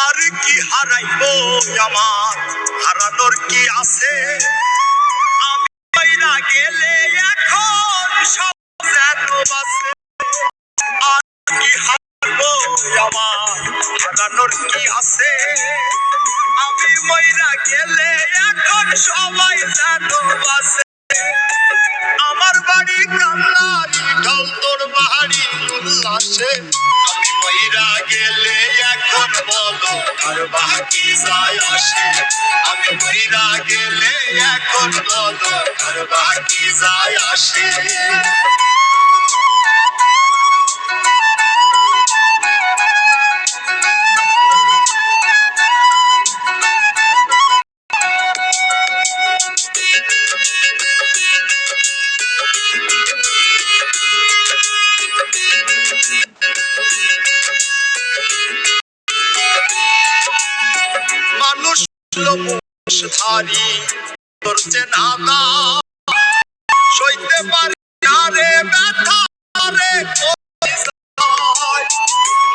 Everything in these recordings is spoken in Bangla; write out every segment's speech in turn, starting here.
আর কি হারাইবো আমার, হারানোর কি আছে? আমি কইরা গেলে এখন সব যেন বাঁচে। আর কি হারাইবো আমার, হারানোর কি আছে? আমি মইরা গেলে এখন সবাই যেন বাঁচে। আমার বাড়ি কামলারি ঢল, তোর বাড়ি উল্লাসে। আমি মইরা গেলে এখন বলো কার বাকি যায় আসে? আমি মইরা গেলে এখন বলো কার বাকি যায় আসে? মানুষ মুখধারী, তোর চেনা না সইতে পারি না রে ব্যথা রে।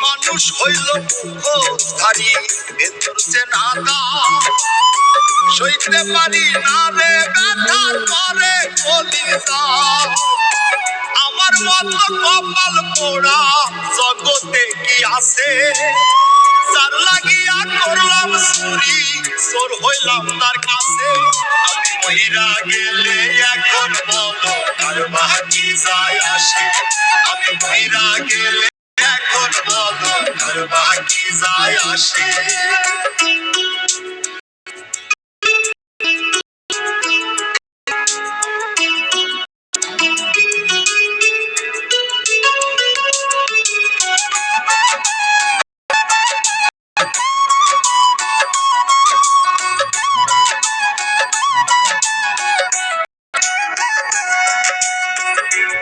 মানুষ হইল মুখধারী, তোর চেনা না সইতে পারি না রে ব্যথা করে কলিজা। আমার মতো কপাল পোড়া জগতে কি আছে? যার লাগিয়া করলাম চুরি, চোর হইলাম তার কাছে। আমি মইরা গেলে এখন বলো কার বাকি যায় আসে? আমি মইরা গেলে এখন বলো কার বাকি যায় আসে?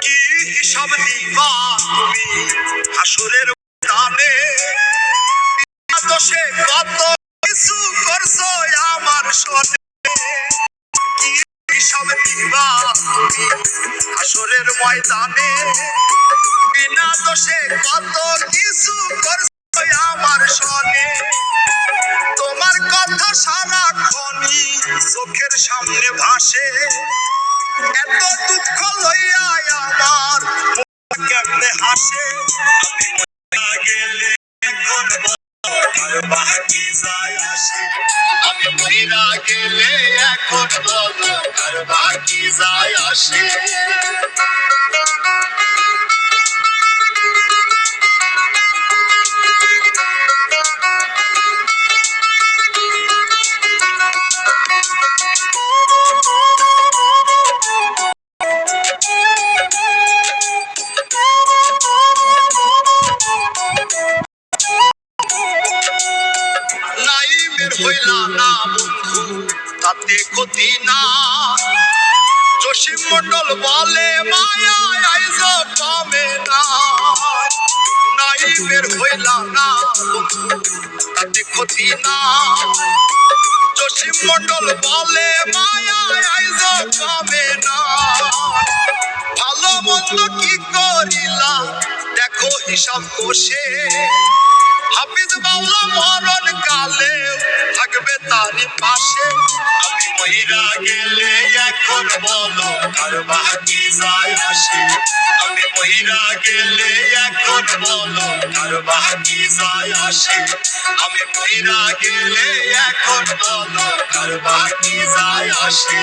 কি হিসাব দিবা তুমি হাসরের ময়দানে? দোষে কত কিছু করছো আমার সনে। কি হিসাব দিবা তুমি হাসরের ময়দানে? বিনা দোষে কত কিছু করছো আমার সনে। তোমার কথা সারাক্ষণই চোখের সামনে ভাসে। এত দুঃখ লইয়া আমার কেমনে হাসে? আমি মইরা গেলে এখন বলো কার বাকি যায় আসে? আমি মইরা গেলে এখন বলো কার বাকি যায় আসে? হইলা না বন্ধু তাতে ক্ষতি না। জসিম মন্ডল বলে মায়া আইজ পাবে না। নাই বের হইলা না বন্ধু তাতে ক্ষতি না। জসিম মন্ডল বলে মায়া আইজ পাবে না। ভালো মন্দ কি করিলা দেখো হিসাব কষে। হাফিজ বাউলা মরণ কালে থাকবে তারই পাশে। আমি মইরা গেলে এখন বলো কার বাকি যায় আসে? আমি মইরা গেলে এখন বলো কার বাকি যায় আসে? আমি মইরা গেলে এখন বলো কার বাকি যায় আসে?